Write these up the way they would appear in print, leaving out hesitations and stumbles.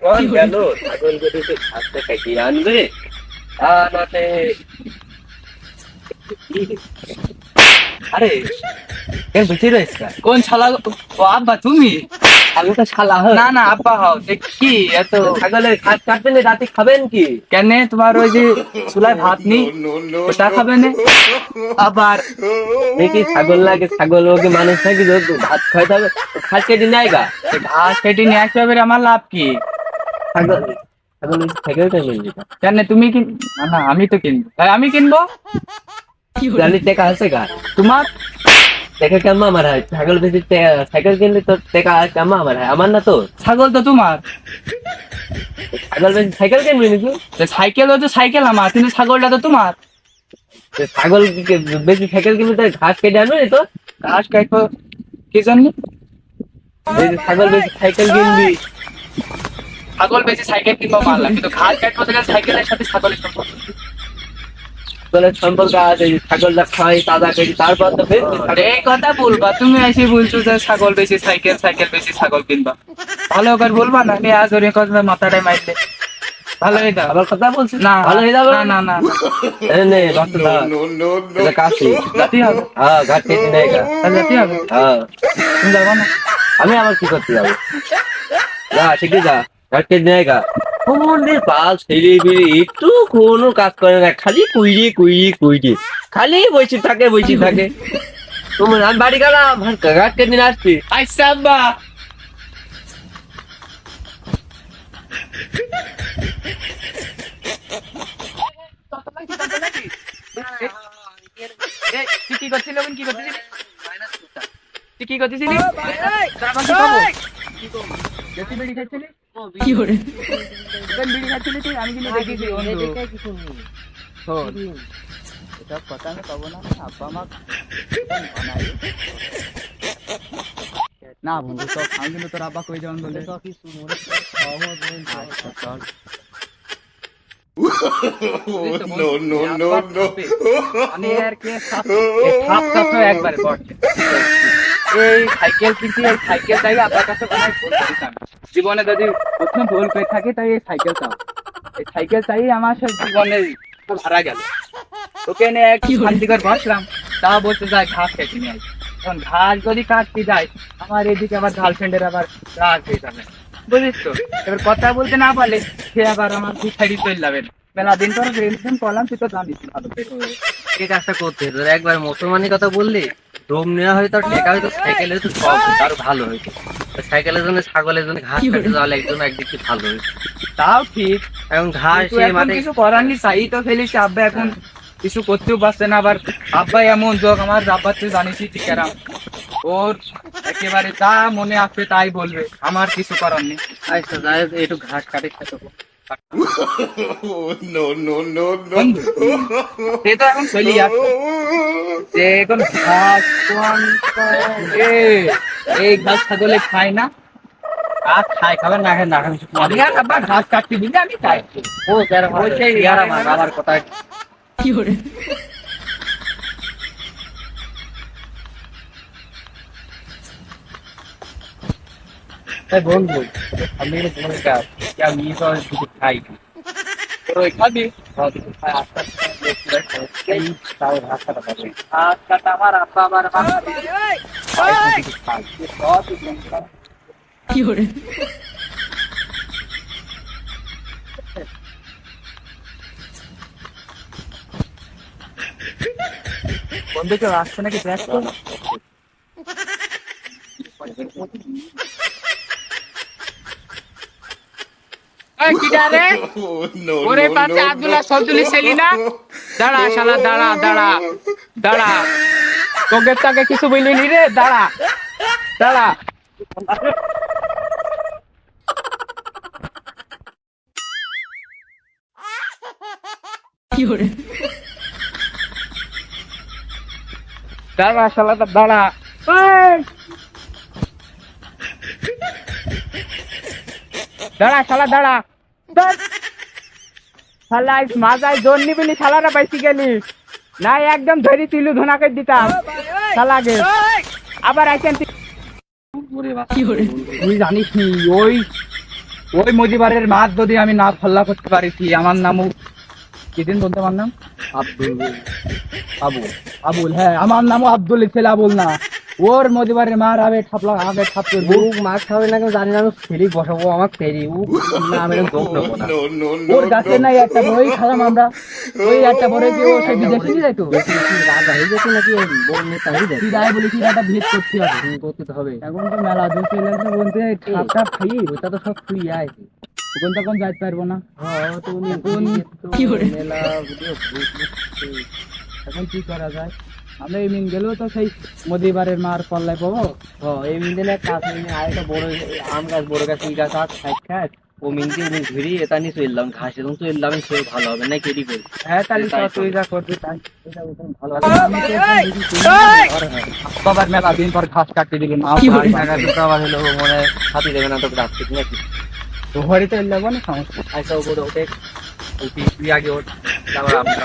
কোন গেল ছাগল গরুকে ঘাসটা কাটিয়ে আনবে আনাতে। আরে কেন বুঝি রয়েছে কোন শালা? ও আব্বা তুমি? আমি তো শালা হয়। না না আব্বা হও। কি এত ছাগলের ঘাস কাটবেন রাতে খাবেন কি? কেন? তোমার ওই যে চুলায় ভাত নেই, ওটা খাবে না? আবার দেখি ছাগল লাগে, ছাগল ওকে মানুষ নাকি ভাত খাইতে হবে, ঘাস কেটে নেয় গা। ঘাস কেটে নিয়ে আসতে হবে, আমার লাভ কি? ছাগল ছাগল ছাগল কিনবি কেন তুমি কিন? না না আমি তো কিনবো, তাই আমি কিনবো। জানি টাকা আছে গা। তোমার টাকা কেমন আমার হয়? ছাগল বেশি সাইকেল কিনলে তো টাকা কেমন আমার হয়? আমার না তো। ছাগল তো তোমার। ছাগল বেশি সাইকেল কিনবি নাকি? সাইকেল হচ্ছে সাইকেল আমার, কিন্তু ছাগলটা তো তোমার। ছাগল বেশি সাইকেল কিনবি তো ঘাস কেটে আনবে তো। ঘাস কাটবো কি জানি? ছাগল বেশি সাইকেল কিনবি। ছাগল বেশি সাইকেল কিনবো মারলাম, কিন্তু ঘাস কাটবো গেলে সাইকেলের সাথে ছাগলের সম্পর্ক। ছাগলের সম্পর্ক আছে, ছাগলটা খাই তাজা কেটে তারপর তো বেশি। এই কথা বলবা তুমি? এসে বলছো যে ছাগল বেশি সাইকেল, সাইকেল বেশি ছাগল কিনবা। ভালো করে বলবা না? আমি আজ ওর কথা মাথাটাই মারলে ভালো হয়ে যাবে। আবার কথা বলছিস না ভালো হয়ে যাবে না না না নে রক্ত দাও। এটা কাশি জাতি হবে। হ্যাঁ ঘাট কেটে নেয় গা। জাতি হবে। হ্যাঁ তুমি যাবো না? আমি আবার কি করতে যাবো? যা শিখে যা, ঘাট কেটে নেয় গা। কোমরের পাল ছেড়ে বেড়ে একটু কোনো কাজ করে না, খালি কুইরে কুইরে কুইরে খালি বসে থাকে বসে থাকে। তোমার আমি বাড়ি গেলাম, ঘাট কেটে নিয়ে আসছি। আচ্ছা আব্বা। তুই কি করছিলি? কি করতেছিলি? তুই কি করতেছিলি? বেশি বিড়ি খাচ্ছিলি? কি করে বিড়ি খাচ্ছিলি তুই? আমি কিন্তু দেখেছি বন্ধু। শোন, এসব কথা আমি কব না, আব্বা মা না বন্ধু। তো আমি কিন্তু তোর আব্বা কই যেমন বলে আচ্ছা, চল। আমি আর কে একবারে বটে। এই সাইকেল কিনছি, এই সাইকেল চাই আপনার কাছে বানাই জীবনে যদি প্রথম ভুল পেয়ে থাকে, তাই এই সাইকেল চাও। এই সাইকেল চাই আমার সব জীবনে হারা গেল। ওকে নিয়ে এক শান্তিকর বসলাম, তা বলতে যায় ঘাস কেটে নিয়ে আসি। এখন ঘাস যদি কাটতে যায়, আমার এদিকে আবার গার্লফ্রেন্ডের আবার রাগ হয়ে যাবে, বুঝিস তো? এবার কথা বলতে না পারলে সে আবার আমার পিছাড়ি চলে যাবে। মেলা দিন পর টেনশন করলাম, তুই তো জানিস ভালো করে। এই কাজটা করতে হতো, একবার মুসলমানি কথা বললি রোম নেওয়া হয়তো, টেকা হয়তো, সাইকেলে তো সব আরো ভালো হইতো। সাইকেলের জন্য ছাগলের জন্য ঘাস কাটতে যাওয়া একজন একদিক থেকে ভালো হইতো। তাও ঠিক, এখন ঘাস কিন্তু এখন কিছু করার নেই, চাই তো ফেলিস। আব্বা এখন কিছু করতেও পারছে না, আবার আব্বা এমন যোগ, আমার আব্বা তুই জানিসই ঠিক এরাম। ওর একেবারে যা মনে আসবে তাই বলবে, আমার কিছু করার নেই। আচ্ছা যাই হোক, একটু ঘাস কাটে খেতে বন্ধু, সে তো এখন চলি যাচ্ছে। যে এখন ঘাস এই ঘাস ছাগলে খায় না। ঘাস খায়, খাবেন না খাবেন না খাবেন আমি আর আব্বা ঘাস কাটতে দিলে আমি খাই। ও যারা ওই সেই ইয়ার আমার বাবার কথা। কি করে বন্ধু আমি তোমার কাজ আমি তো কিছু খাই তোর ওই খাবি? আস্তে আস্তে তাও ঘাস কাটা পাবে। ঘাস কাটা আমার আব্বা আবার কি করে বন্ধু কেউ আসছে নাকি দেখ তো। ওরে পাশে আব্দুল্লাহ সবদুলি ছেলি না? দাঁড়া শালা, দাঁড়া দাঁড়া দাঁড়া, তোকে তাকে কিছু বলিনি রে, দাঁড়া দাঁড়া। কি করে দাঁড়া শালা, দাঁড়া। দাঁড়া শালা, দাঁড়া। শালা মাজায় জোর নিবিনি, শালারা পাইছি গেলি না, একদম ধরি তুইলু ধোনাকে দিতাম শালাকে। আবার আইসেন তুই জানিস নি ওই ওই মজিবারের মাছ যদি আমি না ফল্লা করতে পারি কি আমার নামও কিদিন বলতে আমার নাম আবুল আবুল, হ্যাঁ আমার নামও আব্দুল, ছেলে আবুল না। ওর মজিবারের মার আগে ঠাপ করবো। মাছ খাবে না কেউ জানি না, ফেরি বসাবো আমার ফেরি না, আমি যোগ নেবো না। ওর গাছে নাই একটা বই খালাম আমরা, ওই একটা বড় কি ও সে বিদেশে নিয়ে যাইতো রাজা হয়ে গেছে নাকি বোন নেতা হয়ে যায়, তুই রায় বলি কি একটা ভেদ করতে হবে, করতে হবে। এখন তো মেলা দূর চলে আসবে বলতে ঠাপ ঠাপ খাইয়ে ওটা তো সব তুই আয় তখন তখন যাইতে পারবো না। মেলা এখন কি করা যায়? আমরা এই মিন গেলেও তো সেই মদিবারের মার পল্লায় পাবো। এই মিনদিনে কাজ মিনে আরেকটা বড় আম গাছ, বড় গাছ, ই গাছ আছে সাইড খাট, ও মিনকে ঘুরি এটা নিয়ে চললাম, ঘাস এবং চললাম, সে ভালো হবে না কেডি বল। হ্যাঁ তাহলে তুই যা করবি তাই ভালো বাবার মেলা দিন পর ঘাস কাটতে দিবি না আবার হলো মনে হাতি দেবে না, তোকে রাখতে নাকি তো ঘরে তো এলাবো না সমস্যা। আচ্ছা ওপরে ওঠে, তুই আগে ওঠ, তারপর আমরা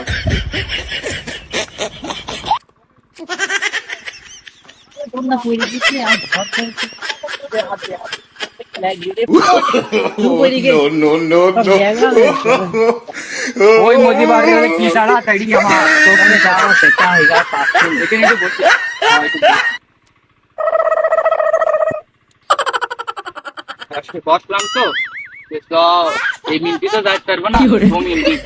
ওই মদিবারের কি তারা তাইড়ি আমার ওখানে যাওয়া সেটা হইগা পাচ্ছে এখানে একটু বসে আজকে বসলাম তো এই মিনিটে তো যাইতে পারবো না, ও মিনিট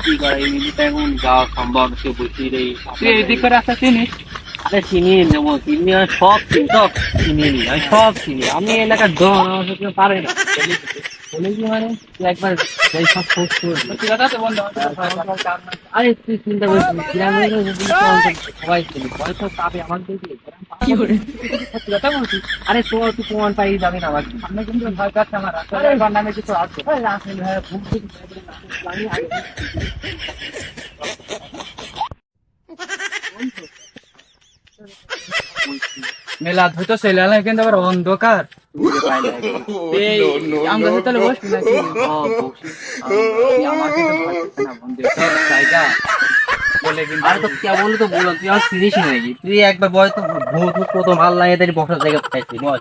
কি করে এই মিনিটে এখন যাওয়া সম্ভব, সে বুঝি রে। তুই এদিক করে আসা চিনিস? আরে চিনি নেবো, চিনি আমি সব চিনি, সব চিনি নি, আমি সব চিনি, আমি এলাকার জন, আমার সাথে পারে না বলে কি মানে তুই একবার এই সব খোঁজ করবি। আরে তুই চিন্তা করিস না, গ্রামের সবাই চিনি, বয়স পাবে আমার দেখি কথা বলছিস। আরে তোর তুই প্রমাণ পাই যাবি না, আমার সামনে কিন্তু ভয় পাচ্ছে আমার, রাস্তার নামে কিছু আছে। রাসেল ভাই ভুল থেকে আমি আগে মেলা ধুতো ছেলে আলাই কিন্তু আবার অন্ধকার। এই আমরা তো তাহলে বসবি নাকি? আমার কিন্তু ভয় করছে না বন্ধু, সব জায়গা বলে কিন্তু আরে তো কে বলতো বললাম, তুই আমার চিনিস নাকি? তুই একবার বয় তো ভূত প্রথম আল্লাহ এদের বসার জায়গা পাইছি, বল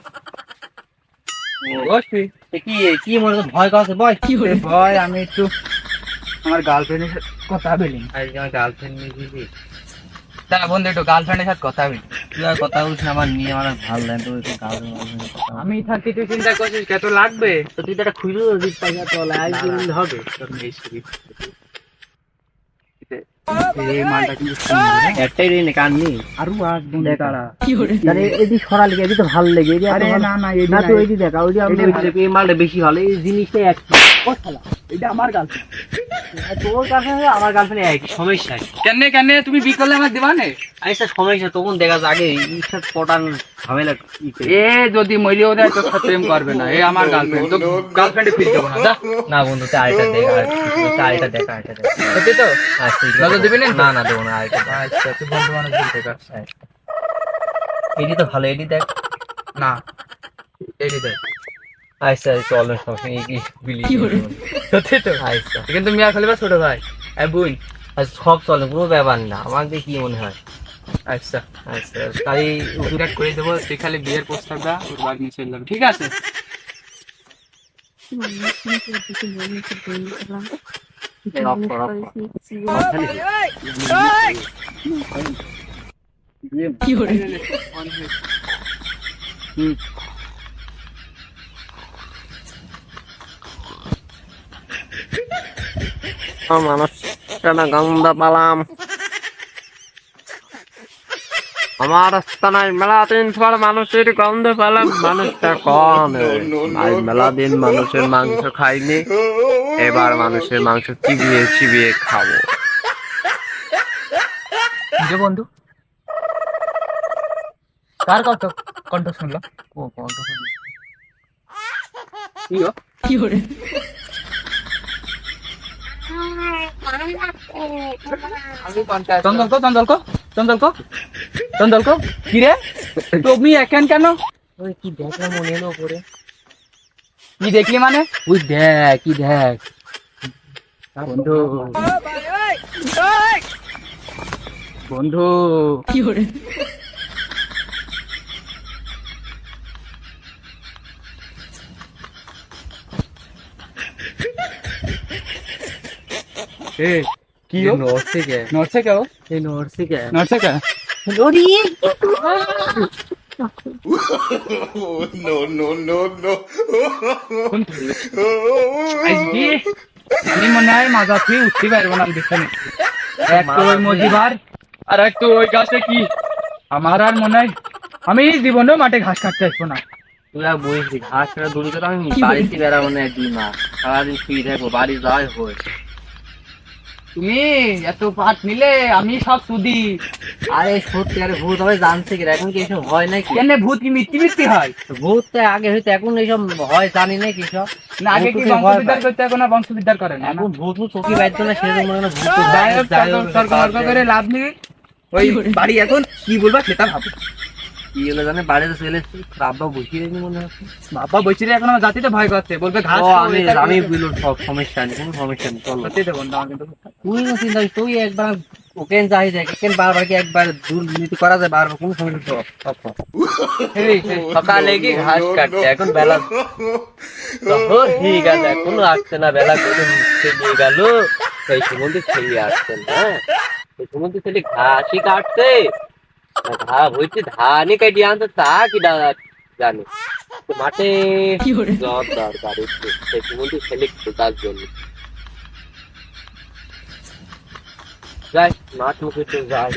বসবি। কি কি মনে হচ্ছে ভয় কাছে, বয় কি ভয়? আমি একটু আমার গার্লফ্রেন্ডের সাথে কথা বলি। আজকে আমার গার্লফ্রেন্ড নিয়ে দিবি, দাঁড়া বন্ধু একটু গার্লফ্রেন্ডের সাথে কথা বলি। তুই আর কথা বলিস না, আমার নিয়ে আমার আর ভালো লাগে তো, গার্লফ্রেন্ড আমি থাকতে তুই চিন্তা করছিস কত লাগবে? তো তুই তো একটা খুঁজে দিস পয়সা তো আইসি হবে। এই মালটা কিন্তু সুন্দর, হ্যাঁ? একটাই রে কান নি আরো আসবো দেখাড়া আরে এদি সরা লেগে এদি তো ভালো লেগে এদি আরে না না এই না, তুই এদি দেখা, ওই যে আমি এটাই ভালো। এই মালটা বেশি ভালো, এই জিনিসটা এক ও শালা এটা আমার গার্লফ্রেন্ড। তোর কাছে আমার গার্লফ্রেন্ড একই সমস্যা। কেনে কেনে তুমি বিকলে আমার দিবানে? আচ্ছা সমস্যা তখন দেখা যায় আগে ঈশ্বর পটান ঝামেলা কি করে। এ যদি মরিও দেয় তোর সাথে প্রেম করবে না, এ আমার গার্লফ্রেন্ড, তো গার্লফ্রেন্ডে ফিল দেবো না। যা না বন্ধু তুই আরেকটা দেখ, আরেকটা দেখ, আরেকটা দেখ। সত্যি তো? আচ্ছা নজর দিবি না? না না দেবো না, আরেকটা দেখ। আচ্ছা তুই বন্ধু মানুষ বলতে কার? এডি তো ভালো, এডি দেখ না এই দেখ। আচ্ছা চল সবসময় কি বিলি সত্যি তো? আচ্ছা কিন্তু মিয়া খালি বা ছোট ভাই বুন। আচ্ছা সব চলে, কোনো ব্যাপার না, আমার দিয়ে কি মনে হয়। আচ্ছা আচ্ছা তাই উদ্ধার করে দেবো, তুই খালি বিয়ের প্রস্তাবটা ওর বাড়ি নিয়ে চলে যাবে, ঠিক আছে? মানুষটা না গন্ধ পালাম, আমার রাস্তায় মেলা দিন পর মানুষের গন্ধ পেলাম, মানুষটা কম আজ মেলা দিন মানুষের মাংস খাইনি, এবার মানুষের মাংস চিবিয়ে চিবিয়ে খাবো। যে বন্ধু কার কত কণ্ঠ শুনলো? ও কণ্ঠ কি গো? কি করে? চন্দল কো চন্দল কো চন্দল কো চন্দল কো কি রে তুমি এখান কেন? ওই কি দেখলাম মনে এলো পরে, কি দেখলি মানে? ওই দেখ কি দেখ বন্ধু বন্ধু কি করে? এ কি ये हो नॉर्थ से क्या है नॉर्थ से क्या हो ये नॉर्थ से क्या है नॉर्थ से क्या है কোন ধরবে? আজকে আমি মনে হয় মাজা থেকে উঠতে পারবো না বিছানে এক তো ওই মজিবার আর এক তো ওই গাছে কি আমার আর মনে হয় আমি জীবনেও মাঠে ঘাস কাটতে আসবো না তোরা বলছি ঘাস কাটা দূরে তো আমি বাড়িতে বেড়াবো না একদিন না সারাদিন শুয়ে থাকবো বাড়ি যাওয়াই হয় তুমি এত পাঠ নিলে আমি সব সুদি আরে সত্যি আরে ভূত হবে জানছে কি এখন কি এসব হয় নাকি কেন ভূত কি মিথ্যি মিথ্যি হয় ভূত তো আগে হয়তো এখন এইসব হয় জানি না কি সব না আগে কি বংশবিদ্যার করতে এখন না বংশবিদ্যার করে না এখন ভূত ভূত চোখে বাইতো না সেরকম মনে হয় ভূত যাই হোক, তর্ক করে লাভ নেই ওই বাড়ি এখন কি বলবা সেটা ভাবো কি হলো জানে বাড়িতে চলে এসেছি আব্বা বসিয়ে রেখে মনে হচ্ছে বাবা বলছি এখন আমার জাতিতে ভয় করছে বলবে ঘাস ও খাও, আমি এটা আমি করবে। বললো সব সমস্যা নেই কোনো সমস্যা নেই চলো সত্যি দেবো না কিন্তু তুই না চিন্তা করিস, তুই একবার ওকেন যাই যায় কেন বারবার কি একবার দুর্নীতি করা যায় বারবার কোনো সমস্যা নেই সব সব সকালে কি ঘাস কাটছে এখন বেলা ঠিক আছে এখনো আসছে না বেলা করে নিয়ে গেল সেই সুমন্দির ছেলে আসছে না সেই সুমন্দির ছেলে ঘাসই কাটছে ঘা বলছি ধানই কাটি আনতো তা কি জানে তো মাঠে জব দরকার একটু সেই সুমন্দির ছেলে খোঁজার জন্য যাই মাঠ মুখে তো যাই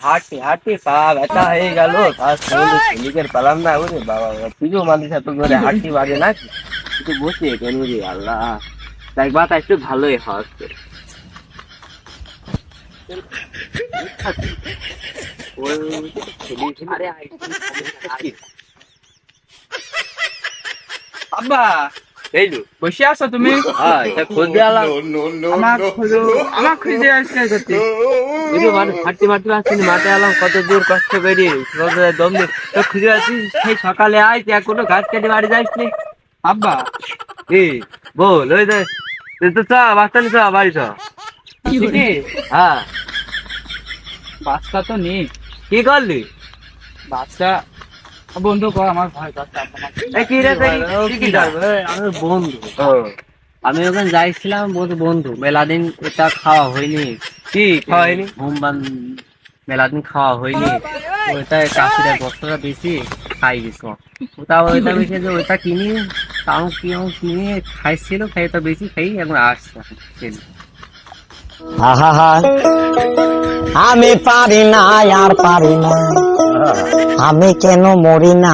হাঁটতে হাঁটতে পা ব্যথা হয়ে গেল আর ছেলেকের পালাম না ওরে বাবা পুজো মানুষ এত করে হাঁটতে পারে না একটু বসে কেন রে আল্লাহ দেখ বাতা একটু ভালোই হচ্ছে আব্বা এই তো বসে আছো তুমি এটা খোঁজ দিলাম আমার খুঁজে আসছে করতে বুঝো মানুষ হাঁটতে মারতে পারছি না মাঠে এলাম কত দূর কষ্ট করে দম দিয়ে তো খুঁজে আছি সেই সকালে আয় তুই এখনো ঘাস কেটে বাড়ি যাইস নি আব্বা কি বল ওই দে তুই তো চা বাচ্চা নি চা বাড়ি চ কি হ্যাঁ বাচ্চা তো নেই কি করলি বাচ্চা বন্ধু কর আমার ভয় করছে এই কি রে তুই কি করবে আমি বন্ধু আমি ওখানে যাইছিলাম বন্ধু মেলাদিন এটা খাওয়া হয়নি কি খাওয়া হয়নি হোমবান মেলাদিন খাওয়া হয়নি ওইটা কাশিটা বস্তাটা বেশি খাই গেছো ওটা ওইটা বেশি যে ওইটা কিনি তাও কিনে খাইছিল খাই তো বেশি খাই এখন আসছে আহা আমি পারি না আর পারি না আমি কেন মরি না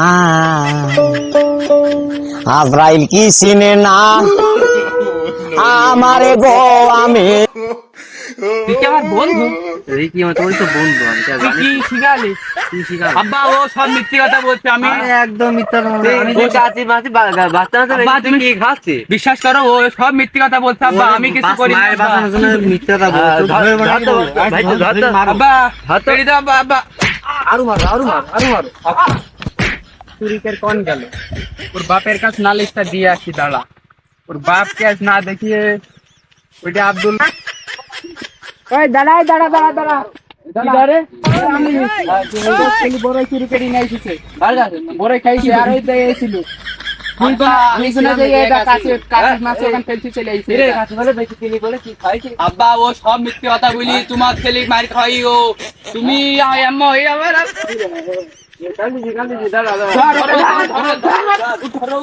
আজরাইল কি চিনে না আমারে গো আমি তুই কি আমার বন্ধু এই কি আমার তোর তো বন্ধু আমি তো তুই জানি কি শিখালি কি শিখাবো আব্বা ও সব মিথ্যে কথা বলছে আমি আরে একদম মিথ্যা কথা বলছি। আমি যে বস- কাছে মাছি বাচ্চা মাছে আব্বা, তুমি কি খাচ্ছি বিশ্বাস করো ও সব মিথ্যে কথা বলছে আব্বা আমি কিছু করি না মায়ের আব্বা। বাঁচানোর জন্য মিথ্যা কথা বলছো ধরে বলে কি বলবো? ভাই তো ধর তো। আব্বা ধর তো। ছেড়ে দাও আব্বা আব্বা আরো মারো আব্বা চুরিকের কোন গেল ওর বাপের কাছে নালিশটা দিয়ে আসি দাঁড়া ওর বাপকে আজ না দেখিয়ে ওইটা আব্দুল ওই দাঁড়াই দাঁড়া আমি বড় চুরি করে নিয়ে এসেছে বড় খাইছে আর ওই দিয়ে এসেছিল আমি শুনে যে এটা কাছে মাছ ওখানে ফেলতে চলে আইছে আব্বা ও সব মিথ্যে কথা বলি তোমার ছেলে মার খাইও তুমি আম্মা এই আবার ধরো